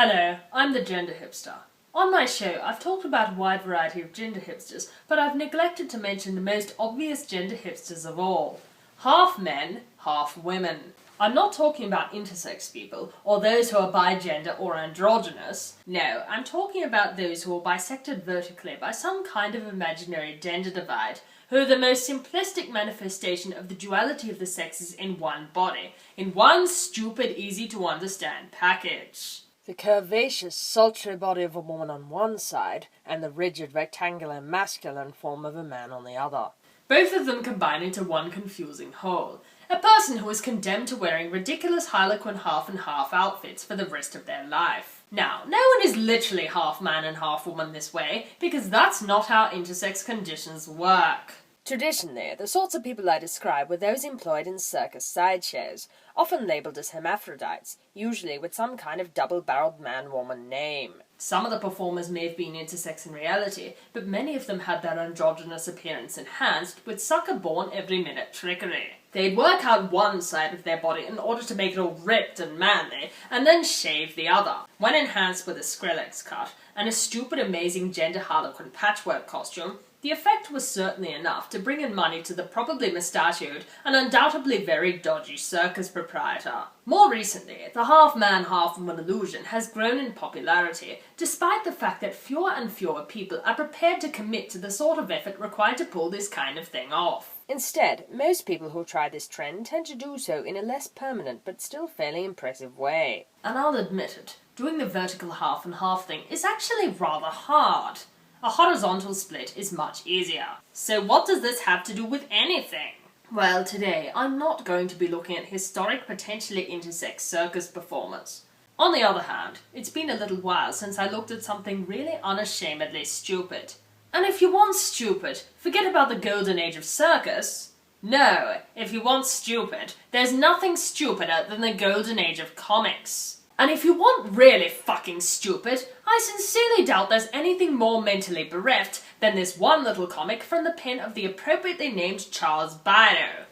Hello, I'm the gender hipster. On my show, I've talked about a wide variety of gender hipsters, but I've neglected to mention the most obvious gender hipsters of all. Half men, half women. I'm not talking about intersex people, or those who are bigender or androgynous. No, I'm talking about those who are bisected vertically by some kind of imaginary gender divide, who are the most simplistic manifestation of the duality of the sexes in one body, in one stupid, easy-to-understand package. The curvaceous, sultry body of a woman on one side, and the rigid, rectangular, masculine form of a man on the other. Both of them combine into one confusing whole. A person who is condemned to wearing ridiculous Harlequin half-and-half outfits for the rest of their life. Now, no one is literally half man and half woman this way, because that's not how intersex conditions work. Traditionally, the sorts of people I describe were those employed in circus sideshows, often labelled as hermaphrodites, usually with some kind of double-barreled man-woman name. Some of the performers may have been intersex in reality, but many of them had their androgynous appearance enhanced with sucker-born every-minute trickery. They'd work out one side of their body in order to make it all ripped and manly, and then shave the other. When enhanced with a Skrillex cut and a stupid amazing gender harlequin patchwork costume, the effect was certainly enough to bring in money to the probably mustachioed and undoubtedly very dodgy circus proprietor. More recently, the half-man, half-woman illusion has grown in popularity, despite the fact that fewer and fewer people are prepared to commit to the sort of effort required to pull this kind of thing off. Instead, most people who try this trend tend to do so in a less permanent but still fairly impressive way. And I'll admit it, doing the vertical half-and-half thing is actually rather hard. A horizontal split is much easier. So what does this have to do with anything? Well, today I'm not going to be looking at historic, potentially intersex circus performers. On the other hand, it's been a little while since I looked at something really unashamedly stupid. And if you want stupid, forget about the golden age of circus. No, if you want stupid, there's nothing stupider than the golden age of comics. And if you want really fucking stupid, I sincerely doubt there's anything more mentally bereft than this one little comic from the pen of the appropriately named Charles Biro.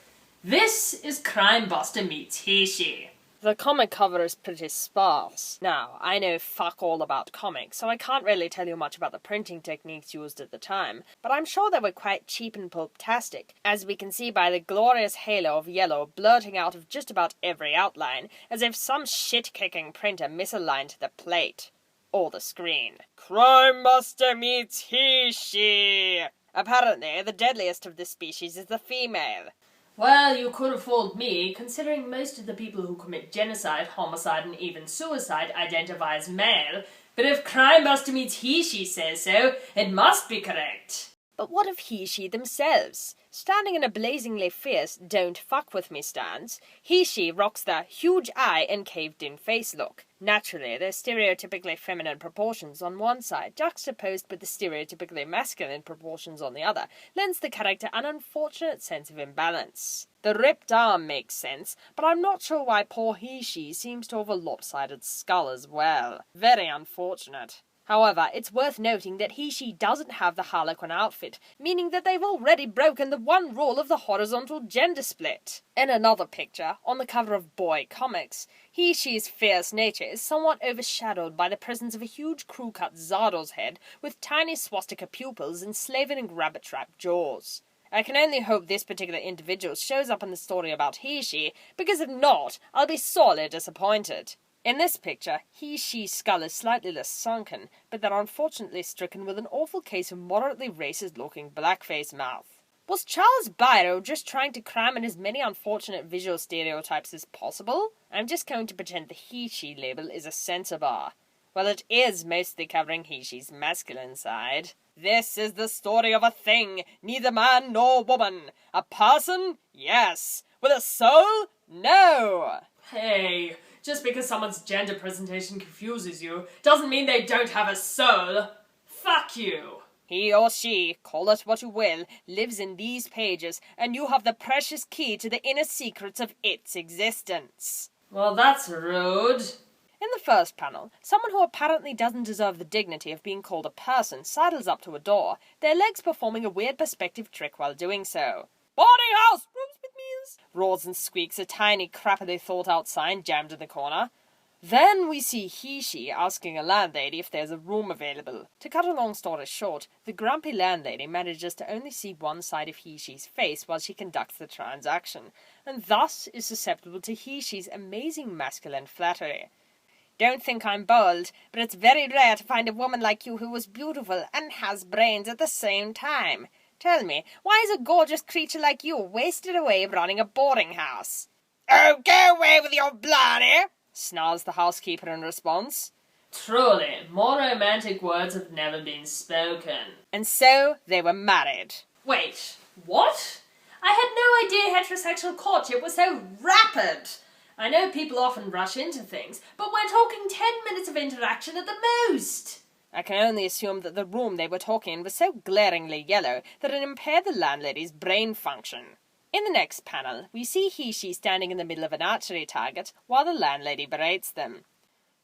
This is Crimebuster meets He-She. The comic cover is pretty sparse. Now, I know fuck all about comics, so I can't really tell you much about the printing techniques used at the time, but I'm sure they were quite cheap and pulptastic, as we can see by the glorious halo of yellow blurting out of just about every outline, as if some shit-kicking printer misaligned the plate. Or the screen. Crimebuster meets He-She! Apparently, the deadliest of this species is the female. Well, you could have fooled me, considering most of the people who commit genocide, homicide, and even suicide identify as male. But if Crimebuster meets He-She says so, it must be correct. But what of He-She themselves? Standing in a blazingly fierce don't fuck with me stance, He-She rocks the huge eye and caved-in face look. Naturally, their stereotypically feminine proportions on one side, juxtaposed with the stereotypically masculine proportions on the other, lends the character an unfortunate sense of imbalance. The ripped arm makes sense, but I'm not sure why poor He-She seems to have a lopsided skull as well. Very unfortunate. However, it's worth noting that He-She doesn't have the Harlequin outfit, meaning that they've already broken the one rule of the horizontal gender split. In another picture, on the cover of Boy Comics, He-She's fierce nature is somewhat overshadowed by the presence of a huge crew-cut Zardoz head with tiny swastika pupils and slaving rabbit-trap jaws. I can only hope this particular individual shows up in the story about He-She, because if not, I'll be sorely disappointed. In this picture, He-She's skull is slightly less sunken, but they're unfortunately stricken with an awful case of moderately racist-looking blackface mouth. Was Charles Biro just trying to cram in as many unfortunate visual stereotypes as possible? I'm just going to pretend the He-She label is a censor bar. Well, it is mostly covering He-She's masculine side. This is the story of a thing, neither man nor woman. A person? Yes. With a soul? No. Hey, just because someone's gender presentation confuses you, doesn't mean they don't have a soul. Fuck you. He or she, call it what you will, lives in these pages, and you have the precious key to the inner secrets of its existence. Well, that's rude. In the first panel, someone who apparently doesn't deserve the dignity of being called a person sidles up to a door, their legs performing a weird perspective trick while doing so. Boarding house! Rooms with meals! Roars and squeaks a tiny, crappily thought-out sign jammed in the corner. Then we see he-she asking a landlady if there's a room available. To cut a long story short, the grumpy landlady manages to only see one side of he-she's face while she conducts the transaction, and thus is susceptible to he-she's amazing masculine flattery. Don't think I'm bold, but it's very rare to find a woman like you who is beautiful and has brains at the same time. Tell me, why is a gorgeous creature like you wasted away running a boarding house? Oh, go away with your blarney! Snarls the housekeeper in response. Truly, more romantic words have never been spoken. And so they were married. Wait, what? I had no idea heterosexual courtship was so rapid. I know people often rush into things, but we're talking 10 minutes of interaction at the most. I can only assume that the room they were talking in was so glaringly yellow that it impaired the landlady's brain function. In the next panel, we see he-she standing in the middle of an archery target while the landlady berates them.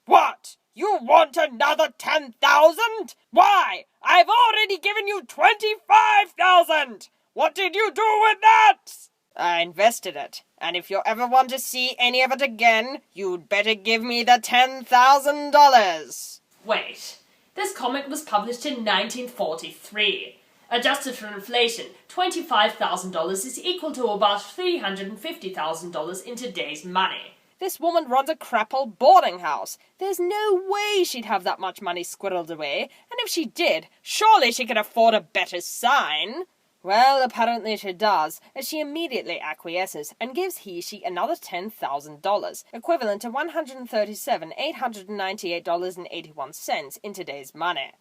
What? You want another 10,000? Why? I've already given you 25,000! What did you do with that? I invested it, and if you ever want to see any of it again, you'd better give me the $10,000. Wait, this comic was published in 1943. Adjusted for inflation, $25,000 is equal to about $350,000 in today's money. This woman runs a crap old boarding house. There's no way she'd have that much money squirreled away, and if she did, surely she could afford a better sign. Well, apparently she does, as she immediately acquiesces and gives he-she another $10,000, equivalent to $137,898.81 in today's money.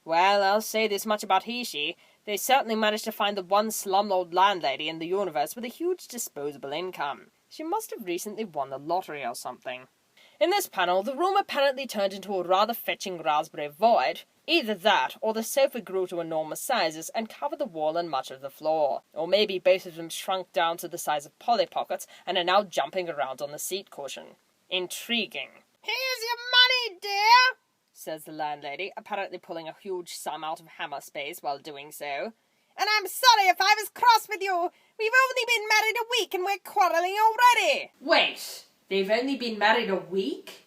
Well, I'll say this much about he-she. They certainly managed to find the one slumlord landlady in the universe with a huge disposable income. She must have recently won the lottery or something. In this panel, the room apparently turned into a rather fetching raspberry void. Either that, or the sofa grew to enormous sizes and covered the wall and much of the floor. Or maybe both of them shrunk down to the size of Polly Pockets and are now jumping around on the seat cushion. Intriguing. Here's your money, dear, says the landlady, apparently pulling a huge sum out of hammer space while doing so. And I'm sorry if I was cross with you. We've only been married a week and we're quarrelling already. Wait, they've only been married a week?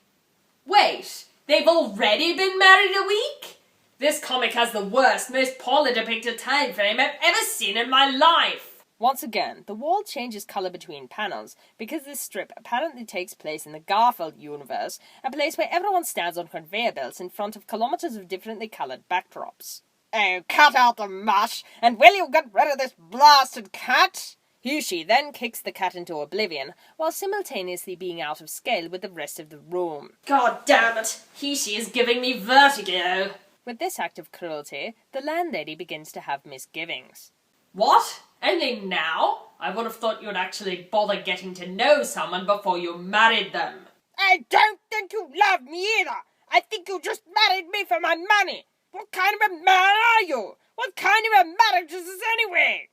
Wait, they've already been married a week? This comic has the worst, most poorly depicted time frame I've ever seen in my life. Once again, the wall changes colour between panels, because this strip apparently takes place in the Garfield universe, a place where everyone stands on conveyor belts in front of kilometres of differently coloured backdrops. Oh, cut out the mush, and will you get rid of this blasted cat? he-she then kicks the cat into oblivion, while simultaneously being out of scale with the rest of the room. God damn it, he-she is giving me vertigo. With this act of cruelty, the landlady begins to have misgivings. What? Only now? I would have thought you'd actually bother getting to know someone before you married them. I don't think you love me either. I think you just married me for my money. What kind of a man are you? What kind of a marriage is this anyway?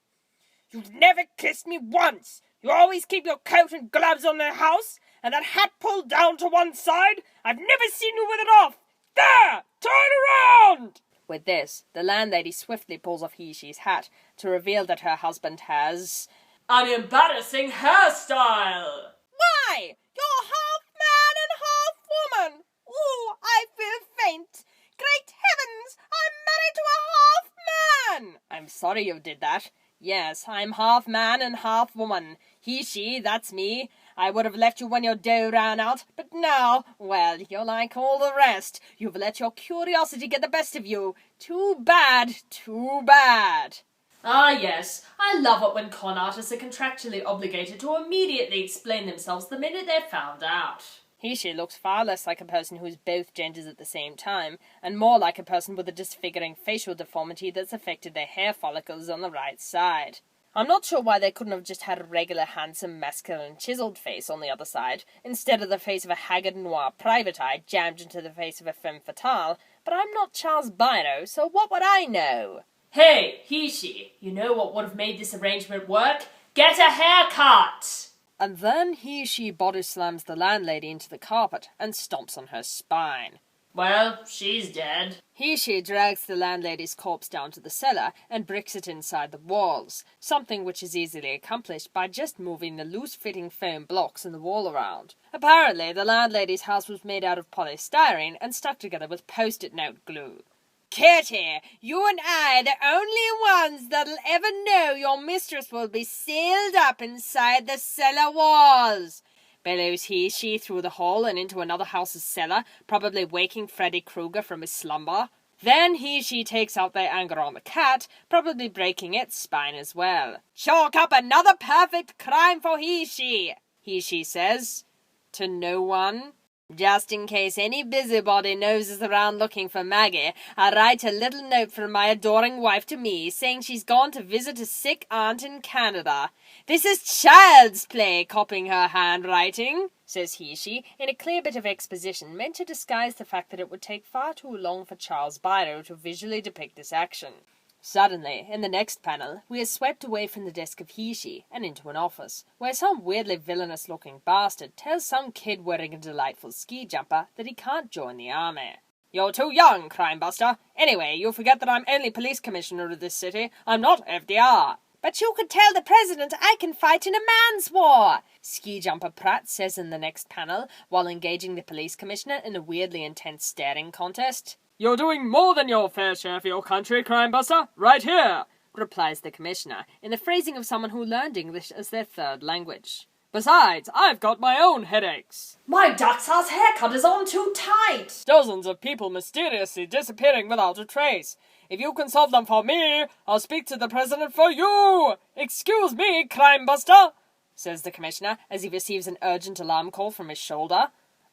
You've never kissed me once. You always keep your coat and gloves on the house, and that hat pulled down to one side. I've never seen you with it off. There! Turn around! With this, the landlady swiftly pulls off he-she's hat to reveal that her husband has an embarrassing hairstyle. Why? You're half man and half woman. Ooh, I feel faint. Great heavens, I'm married to a half man. I'm sorry you did that. Yes, I'm half man and half woman. He-she, that's me. I would have left you when your dough ran out, but now, well, you're like all the rest. You've let your curiosity get the best of you. Too bad, too bad. Ah, yes. I love it when con artists are contractually obligated to immediately explain themselves the minute they're found out. He-she looks far less like a person who is both genders at the same time, and more like a person with a disfiguring facial deformity that's affected their hair follicles on the right side. I'm not sure why they couldn't have just had a regular, handsome, masculine, chiseled face on the other side, instead of the face of a haggard noir private eye jammed into the face of a femme fatale, but I'm not Charles Biro, so what would I know? Hey, he-she, you know what would have made this arrangement work? Get a haircut! And then he-she body slams the landlady into the carpet and stomps on her spine. Well, she's dead. She drags the landlady's corpse down to the cellar and bricks it inside the walls, something which is easily accomplished by just moving the loose-fitting foam blocks in the wall around. Apparently, the landlady's house was made out of polystyrene and stuck together with post-it note glue. Kitty, you and I are the only ones that'll ever know your mistress will be sealed up inside the cellar walls, bellows she through the hall and into another house's cellar, probably waking Freddy Krueger from his slumber. Then she takes out their anger on the cat, probably breaking its spine as well. Chalk up another perfect crime for she says. To no one. Just in case any busybody noses around looking for Maggie, I write a little note from my adoring wife to me, saying she's gone to visit a sick aunt in Canada. This is child's play, copying her handwriting, says she, in a clear bit of exposition meant to disguise the fact that it would take far too long for Charles Byro to visually depict this action. Suddenly, in the next panel, we are swept away from the desk of she and into an office, where some weirdly villainous-looking bastard tells some kid wearing a delightful ski jumper that he can't join the army. You're too young, Crimebuster. Anyway, you forget that I'm only police commissioner of this city. I'm not FDR. But you could tell the president I can fight in a man's war, ski jumper Pratt says in the next panel, while engaging the police commissioner in a weirdly intense staring contest. You're doing more than your fair share for your country, Crimebuster, right here, replies the commissioner, in the phrasing of someone who learned English as their third language. Besides, I've got my own headaches. My duck's-ass haircut is on too tight. Dozens of people mysteriously disappearing without a trace. If you can solve them for me, I'll speak to the president for you. Excuse me, Crimebuster, says the commissioner, as he receives an urgent alarm call from his shoulder.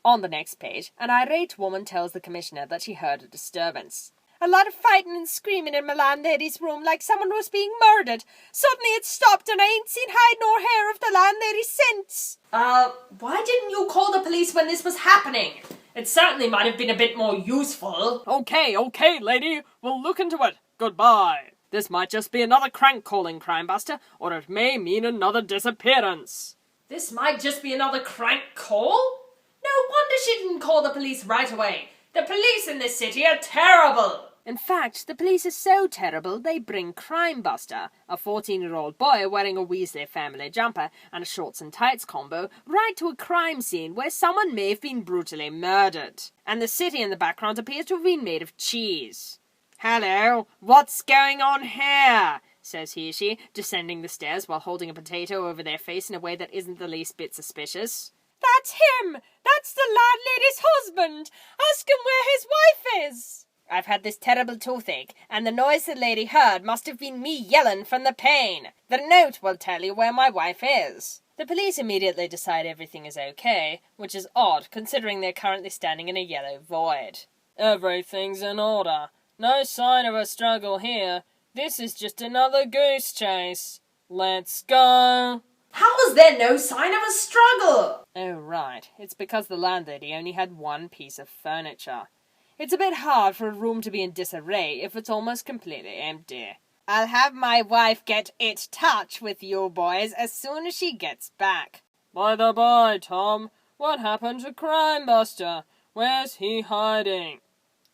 On the next page, an irate woman tells the commissioner that she heard a disturbance. A lot of fighting and screaming in my landlady's room like someone was being murdered. Suddenly it stopped and I ain't seen hide nor hair of the landlady since. Why didn't you call the police when this was happening? It certainly might have been a bit more useful. Okay, lady. We'll look into it. Goodbye. This might just be another crank calling, Crimebuster, or it may mean another disappearance. This might just be another crank call? No wonder she didn't call the police right away. The police in this city are terrible. In fact, the police are so terrible they bring Crimebuster, a 14-year-old boy wearing a Weasley family jumper and a shorts and tights combo, right to a crime scene where someone may have been brutally murdered. And the city in the background appears to have been made of cheese. Hello, what's going on here? Says she, descending the stairs while holding a potato over their face in a way that isn't the least bit suspicious. That's him! That's the landlady's husband! Ask him where his wife is! I've had this terrible toothache, and the noise the lady heard must have been me yelling from the pain. The note will tell you where my wife is. The police immediately decide everything is okay, which is odd considering they're currently standing in a yellow void. Everything's in order. No sign of a struggle here. This is just another goose chase. Let's go! How was there no sign of a struggle? Oh, right. It's because the landlady only had one piece of furniture. It's a bit hard for a room to be in disarray if it's almost completely empty. I'll have my wife get in touch with you boys as soon as she gets back. By the by, Tom, what happened to Crimebuster? Where's he hiding?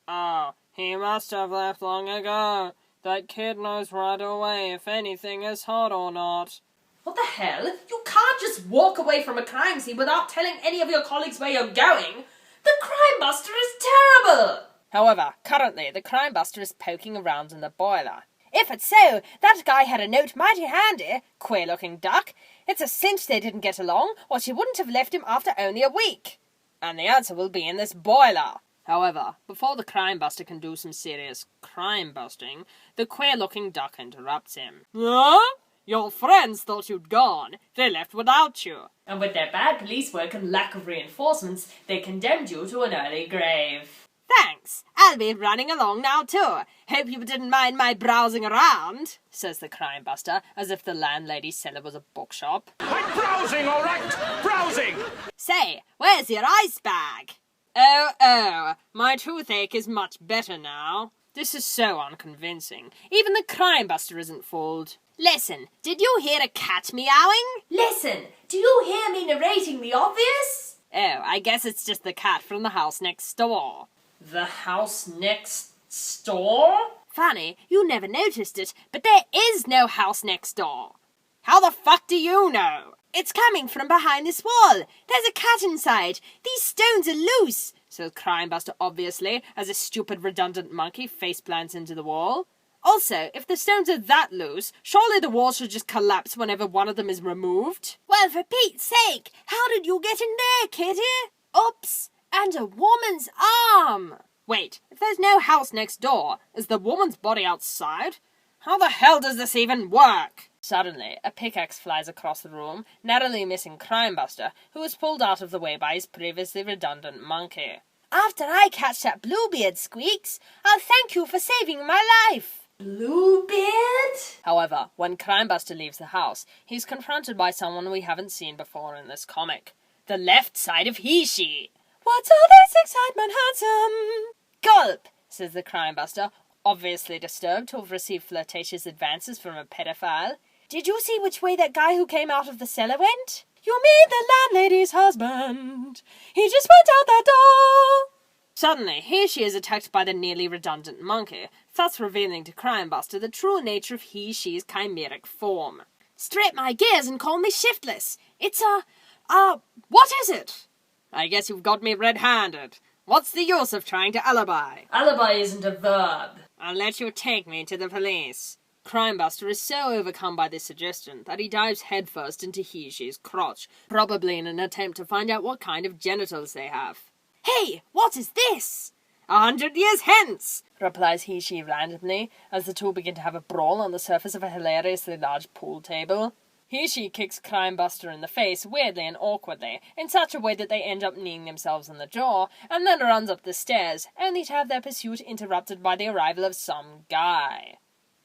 Oh, he must have left long ago. That kid knows right away if anything is hot or not. What the hell? You can't just walk away from a crime scene without telling any of your colleagues where you're going. The Crimebuster is terrible! However, currently the Crimebuster is poking around in the boiler. If it's so, that guy had a note mighty handy, queer-looking duck. It's a cinch they didn't get along, or she wouldn't have left him after only a week. And the answer will be in this boiler. However, before the Crimebuster can do some serious crime-busting, the queer-looking duck interrupts him. Huh? Your friends thought you'd gone. They left without you. And with their bad police work and lack of reinforcements, they condemned you to an early grave. Thanks. I'll be running along now too. Hope you didn't mind my browsing around, says the Crimebuster, as if the landlady's cellar was a bookshop. I'm browsing, all right? Browsing! Say, where's your ice bag? Oh, my toothache is much better now. This is so unconvincing. Even the Crimebuster isn't fooled. Listen, did you hear a cat meowing? Listen, do you hear me narrating the obvious? Oh, I guess it's just the cat from the house next door. The house next door? Funny, you never noticed it, but there is no house next door. How the fuck do you know? It's coming from behind this wall. There's a cat inside. These stones are loose, says Crimebuster obviously, as a stupid redundant monkey face plants into the wall. Also, if the stones are that loose, surely the wall should just collapse whenever one of them is removed. Well, for Pete's sake, how did you get in there, kitty? Oops, and a woman's arm. Wait, if there's no house next door, is the woman's body outside? How the hell does this even work? Suddenly, a pickaxe flies across the room, narrowly missing Crimebuster, who was pulled out of the way by his previously redundant monkey. After I catch that Bluebeard, Squeaks, I'll thank you for saving my life. Bluebeard? However, when Crimebuster leaves the house, he's confronted by someone we haven't seen before in this comic. The left side of he-she. What's all this excitement, handsome? Gulp, says the Crimebuster, obviously disturbed to have received flirtatious advances from a pedophile. Did you see which way that guy who came out of the cellar went? You mean the landlady's husband. He just went out that door. Suddenly, here she is attacked by the nearly redundant monkey, thus revealing to Crimebuster the true nature of he-she's chimeric form. Strip my gears and call me shiftless. It's what is it? I guess you've got me red-handed. What's the use of trying to alibi? Alibi isn't a verb. I'll let you take me to the police. Crimebuster is so overcome by this suggestion that he dives headfirst into he-she's crotch, probably in an attempt to find out what kind of genitals they have. Hey, what is this? 100 years hence, replies he-she randomly, as the two begin to have a brawl on the surface of a hilariously large pool table. He-she kicks Crimebuster in the face weirdly and awkwardly, in such a way that they end up kneeing themselves in the jaw, and then runs up the stairs, only to have their pursuit interrupted by the arrival of some guy.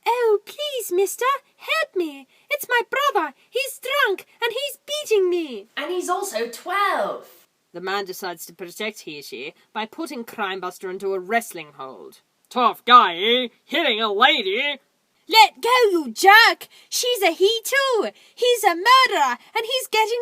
Oh, please, mister, help me. It's my brother. He's drunk, and he's beating me. And he's also 12. The man decides to protect he-she by putting Crimebuster into a wrestling hold. Tough guy, eh? Hitting a lady? Let go, you jerk! She's a he too! He's a murderer, and he's getting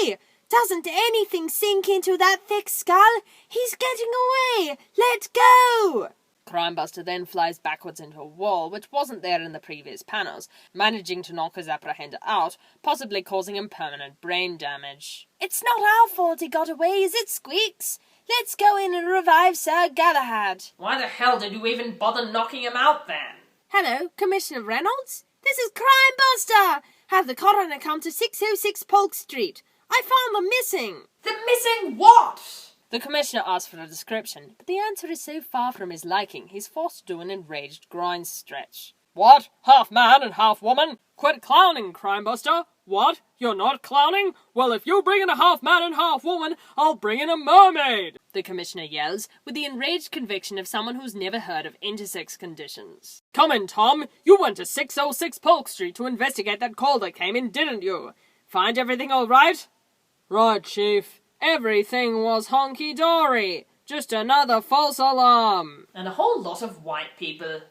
away! Doesn't anything sink into that thick skull? He's getting away! Let go! Crimebuster then flies backwards into a wall, which wasn't there in the previous panels, managing to knock his apprehender out, possibly causing him permanent brain damage. It's not our fault he got away, is it, Squeaks? Let's go in and revive Sir Galahad. Why the hell did you even bother knocking him out then? Hello, Commissioner Reynolds? This is Crimebuster! Have the coroner come to 606 Polk Street. I found them missing. The missing what? The Commissioner asks for a description, but the answer is so far from his liking, he's forced to do an enraged grind stretch. What? Half man and half woman? Quit clowning, Crimebuster. What? You're not clowning? Well, if you bring in a half man and half woman, I'll bring in a mermaid! The Commissioner yells, with the enraged conviction of someone who's never heard of intersex conditions. Come in, Tom. You went to 606 Polk Street to investigate that call that came in, didn't you? Find everything all right? Right, Chief. Everything was honky-dory. Just another false alarm. And a whole lot of white people.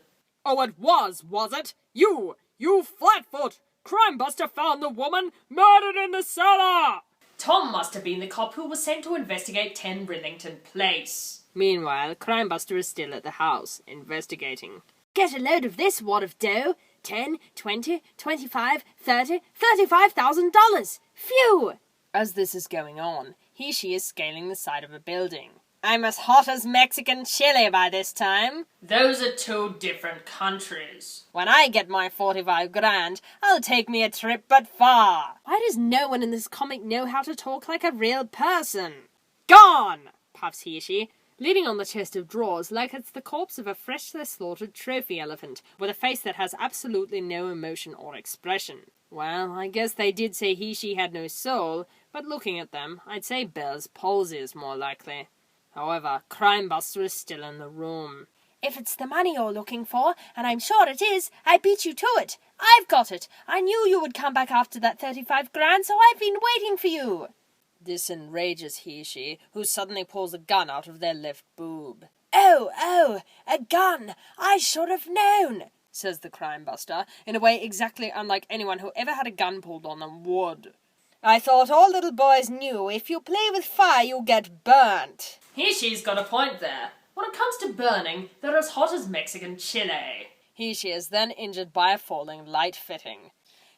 Oh, it was it? You flatfoot! Crimebuster found the woman murdered in the cellar! Tom must have been the cop who was sent to investigate 10 Rillington Place. Meanwhile, Crimebuster is still at the house, investigating. Get a load of this wad of dough. 10, 20, 25, 30, $35,000. Phew! As this is going on, she is scaling the side of a building. I'm as hot as Mexican chili by this time. Those are two different countries. When I get my 45 grand, I'll take me a trip but far. Why does no one in this comic know how to talk like a real person? Gone! Puffs he, leaning on the chest of drawers like it's the corpse of a freshly slaughtered trophy elephant, with a face that has absolutely no emotion or expression. Well, I guess they did say she had no soul, but looking at them, I'd say Bell's palsy is more likely. However, Crimebuster is still in the room. If it's the money you're looking for, and I'm sure it is, I beat you to it. I've got it. I knew you would come back after that 35 grand, so I've been waiting for you. This enrages she, who suddenly pulls a gun out of their left boob. Oh, a gun! I should have known, says the Crimebuster, in a way exactly unlike anyone who ever had a gun pulled on them would. I thought all little boys knew if you play with fire, you get burnt. She's got a point there. When it comes to burning, they're as hot as Mexican chile. She is then injured by a falling light fitting.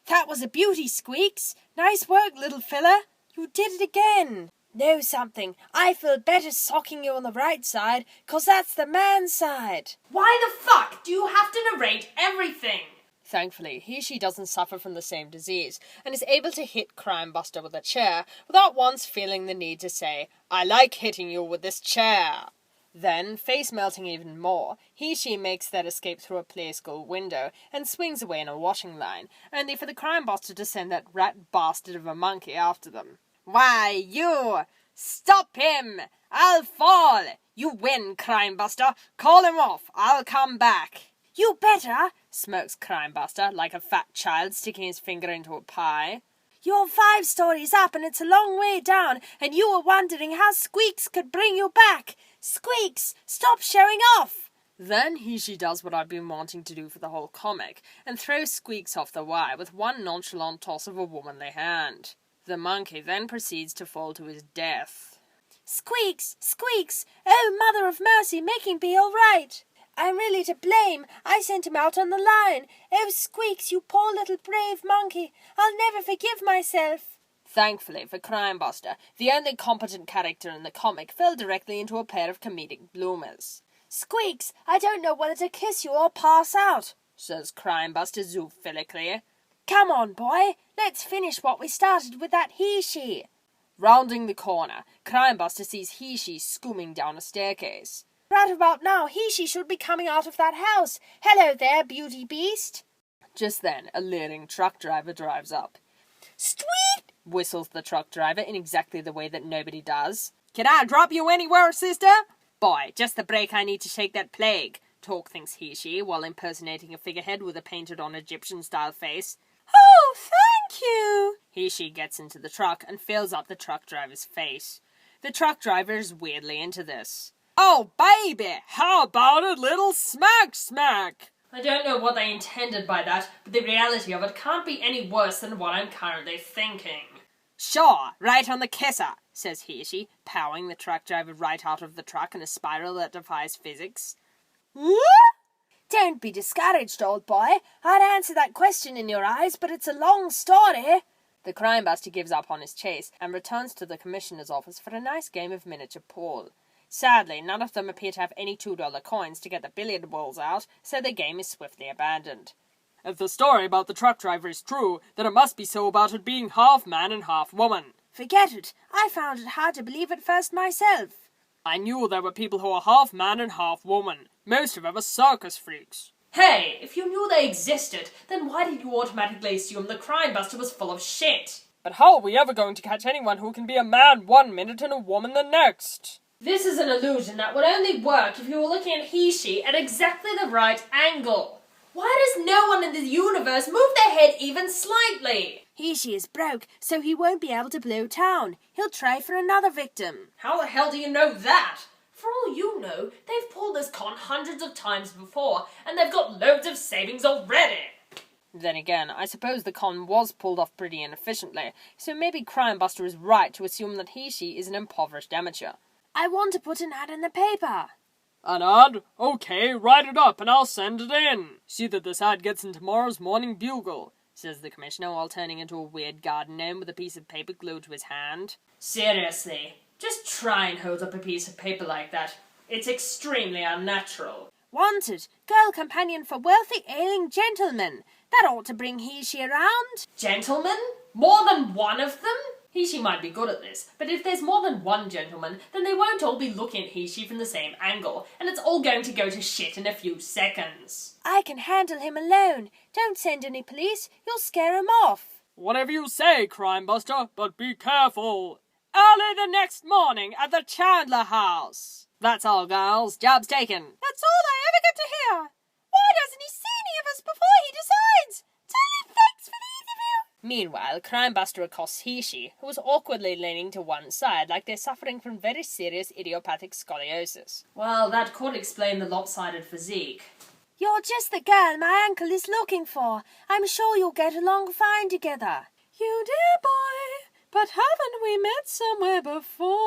That was a beauty, Squeaks. Nice work, little fella. You did it again. Know something? I feel better socking you on the right side, 'cause that's the man's side. Why the fuck do you have to narrate everything? Thankfully, she doesn't suffer from the same disease, and is able to hit Crimebuster with a chair without once feeling the need to say, "I like hitting you with this chair." Then, face melting even more, she makes that escape through a play school window and swings away in a washing line, only for the Crimebuster to send that rat bastard of a monkey after them. "Why, you! Stop him! I'll fall! You win, Crimebuster! Call him off! I'll come back!" "You better!" smirks Crimebuster, like a fat child sticking his finger into a pie. "You're 5 stories up and it's a long way down, and you were wondering how Squeaks could bring you back! Squeaks, stop showing off!" Then she does what I've been wanting to do for the whole comic, and throws Squeaks off the wire with one nonchalant toss of a womanly hand. The monkey then proceeds to fall to his death. "Squeaks! Squeaks! Oh, Mother of Mercy, make him be all right! I'm really to blame. I sent him out on the line. Oh, Squeaks, you poor little brave monkey. I'll never forgive myself." Thankfully for Crimebuster, the only competent character in the comic fell directly into a pair of comedic bloomers. "Squeaks, I don't know whether to kiss you or pass out," says Crimebuster zoophilically. "Come on, boy. Let's finish what we started with that he-she." Rounding the corner, Crimebuster sees he-she scooming down a staircase. "Right about now, he-she should be coming out of that house. Hello there, beauty beast." Just then, a leering truck driver drives up. "Sweet!" whistles the truck driver in exactly the way that nobody does. "Can I drop you anywhere, sister?" "Boy, just the break I need to shake that plague," Talk thinks he-she, while impersonating a figurehead with a painted-on Egyptian-style face. "Oh, thank you!" He-she gets into the truck and fills up the truck driver's face. The truck driver is weirdly into this. "Oh, baby, how about a little smack-smack?" I don't know what they intended by that, but the reality of it can't be any worse than what I'm currently thinking. "Sure, right on the kisser," says he-she, powering the truck driver right out of the truck in a spiral that defies physics. "Don't be discouraged, old boy. I'd answer that question in your eyes, but it's a long story." The Crimebuster gives up on his chase and returns to the commissioner's office for a nice game of miniature pool. Sadly, none of them appear to have any $2 coins to get the billiard balls out, so the game is swiftly abandoned. If the story about the truck driver is true, then it must be so about it being half man and half woman. Forget it. I found it hard to believe at first myself. I knew there were people who were half man and half woman. Most of them are circus freaks. Hey, if you knew they existed, then why did you automatically assume the Crimebuster was full of shit? But how are we ever going to catch anyone who can be a man 1 minute and a woman the next? This is an illusion that would only work if you were looking at he-she at exactly the right angle. Why does no one in the universe move their head even slightly? He-she is broke, so he won't be able to blow town. He'll try for another victim. How the hell do you know that? For all you know, they've pulled this con hundreds of times before, and they've got loads of savings already. Then again, I suppose the con was pulled off pretty inefficiently, so maybe Crimebuster is right to assume that he-she is an impoverished amateur. I want to put an ad in the paper. An ad? Okay, write it up and I'll send it in. See that this ad gets in tomorrow's Morning Bugle, says the commissioner while turning into a weird garden gnome with a piece of paper glued to his hand. Seriously, just try and hold up a piece of paper like that. It's extremely unnatural. Wanted, girl companion for wealthy ailing gentlemen. That ought to bring he-she around. Gentlemen? More than one of them? He-she might be good at this, but if there's more than one gentleman, then they won't all be looking at he-she from the same angle, and it's all going to go to shit in a few seconds. I can handle him alone. Don't send any police, you'll scare him off. Whatever you say, Crimebuster, but be careful. Early the next morning at the Chandler house. That's all, girls. Job's taken. That's all I ever get to hear. Why doesn't he see any of us before he decides? Tell him thanks for the interview. Meanwhile, Crimebuster accosts he-she, who was awkwardly leaning to one side like they're suffering from very serious idiopathic scoliosis. Well, that could explain the lopsided physique. You're just the girl my uncle is looking for. I'm sure you'll get along fine together. You dear boy, but haven't we met somewhere before?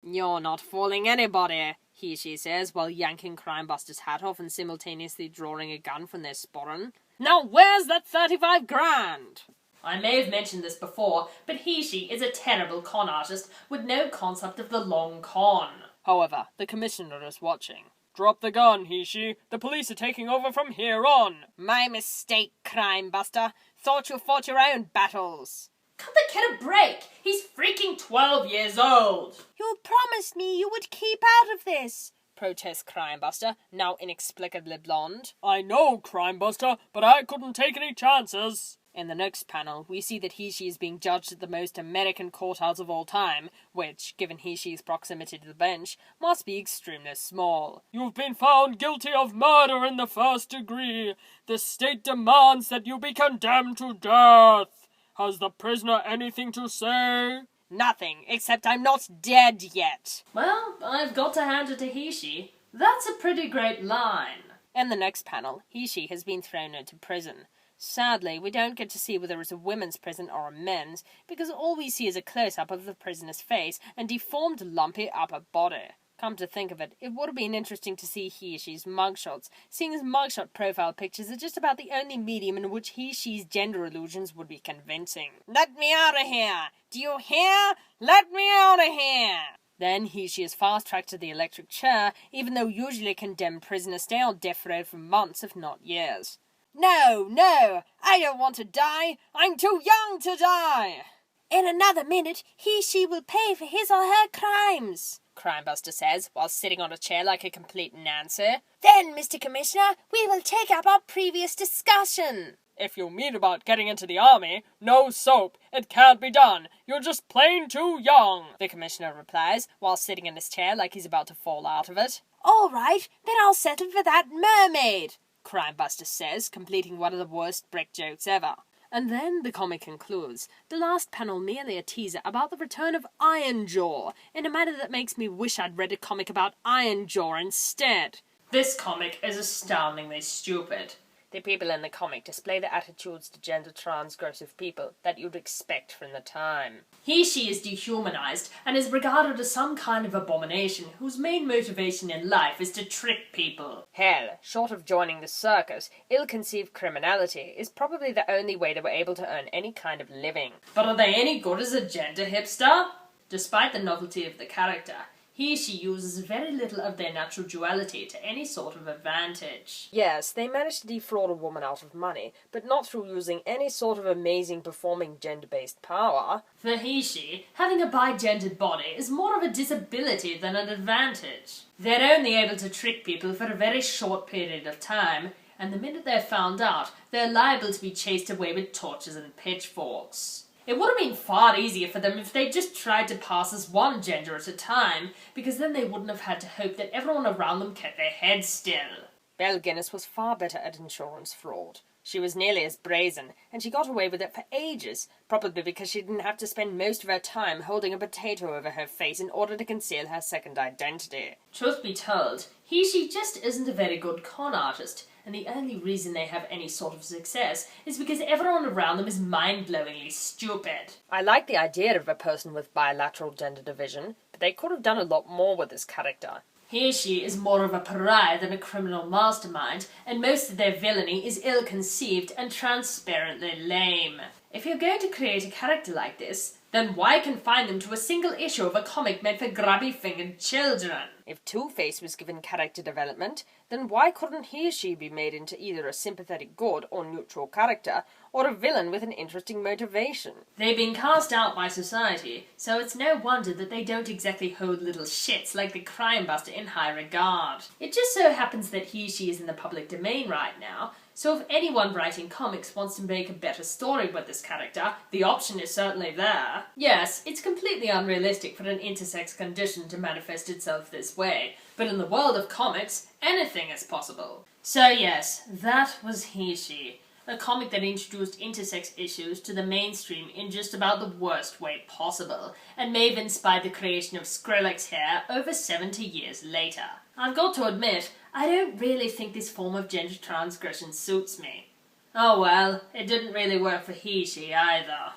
You're not fooling anybody. he says, while yanking Crimebuster's hat off and simultaneously drawing a gun from their sporran. Now where's that 35 grand? I may have mentioned this before, but she is a terrible con artist with no concept of the long con. However, the commissioner is watching. Drop the gun, she. The police are taking over from here on. My mistake, Crimebuster. Thought you fought your own battles. Cut the kid a break! He's freaking 12 years old! You promised me you would keep out of this, protests Crimebuster, now inexplicably blonde. I know, Crimebuster, but I couldn't take any chances. In the next panel, we see that she is being judged at the most American courthouse of all time, which, given she's proximity to the bench, must be extremely small. You've been found guilty of murder in the 1st degree. The state demands that you be condemned to death. Has the prisoner anything to say? Nothing, except I'm not dead yet. Well, I've got to hand it to she. That's a pretty great line. In the next panel, she has been thrown into prison. Sadly, we don't get to see whether it's a women's prison or a men's, because all we see is a close-up of the prisoner's face and deformed, lumpy upper body. Come to think of it, it would have been interesting to see she's mugshots, seeing as mugshot profile pictures are just about the only medium in which she's gender illusions would be convincing. Let me out of here! Do you hear? Let me out of here! Then she is fast-tracked to the electric chair, even though usually condemned prisoners stay on death row for months, if not years. No, I don't want to die. I'm too young to die. In another minute, she will pay for his or her crimes, Crimebuster says, while sitting on a chair like a complete Nancy. Then, Mr. Commissioner, we will take up our previous discussion. If you mean about getting into the army, no soap. It can't be done. You're just plain too young, the commissioner replies, while sitting in his chair like he's about to fall out of it. All right, then I'll settle for that mermaid, Crimebuster says, completing one of the worst brick jokes ever. And then the comic concludes, the last panel merely a teaser about the return of Ironjaw, in a manner that makes me wish I'd read a comic about Ironjaw instead. This comic is astoundingly stupid. The people in the comic display the attitudes to gender transgressive people that you'd expect from the time. She is dehumanized and is regarded as some kind of abomination whose main motivation in life is to trick people. Hell, short of joining the circus, ill-conceived criminality is probably the only way they were able to earn any kind of living. But are they any good as a gender hipster? Despite the novelty of the character, she uses very little of their natural duality to any sort of advantage. Yes, they manage to defraud a woman out of money, but not through using any sort of amazing performing gender-based power. For she, having a bi-gendered body is more of a disability than an advantage. They're only able to trick people for a very short period of time, and the minute they're found out, they're liable to be chased away with torches and pitchforks. It would have been far easier for them if they just tried to pass as one gender at a time, because then they wouldn't have had to hope that everyone around them kept their heads still. Belle Guinness was far better at insurance fraud. She was nearly as brazen, and she got away with it for ages, probably because she didn't have to spend most of her time holding a potato over her face in order to conceal her second identity. Truth be told, she just isn't a very good con artist, and the only reason they have any sort of success is because everyone around them is mind-blowingly stupid. I like the idea of a person with bilateral gender division, but they could have done a lot more with this character. She is more of a pariah than a criminal mastermind, and most of their villainy is ill-conceived and transparently lame. If you're going to create a character like this, then why confine them to a single issue of a comic meant for grubby-fingered children? If Two-Face was given character development, then why couldn't he or she be made into either a sympathetic good or neutral character, or a villain with an interesting motivation? They've been cast out by society, so it's no wonder that they don't exactly hold little shits like the Crimebuster in high regard. It just so happens that she is in the public domain right now, so if anyone writing comics wants to make a better story with this character, the option is certainly there. Yes, it's completely unrealistic for an intersex condition to manifest itself this way, but in the world of comics, anything is possible. So yes, that was she, a comic that introduced intersex issues to the mainstream in just about the worst way possible, and may have inspired the creation of Skrillex hair over 70 years later. I've got to admit, I don't really think this form of gender transgression suits me. Oh well, it didn't really work for she either.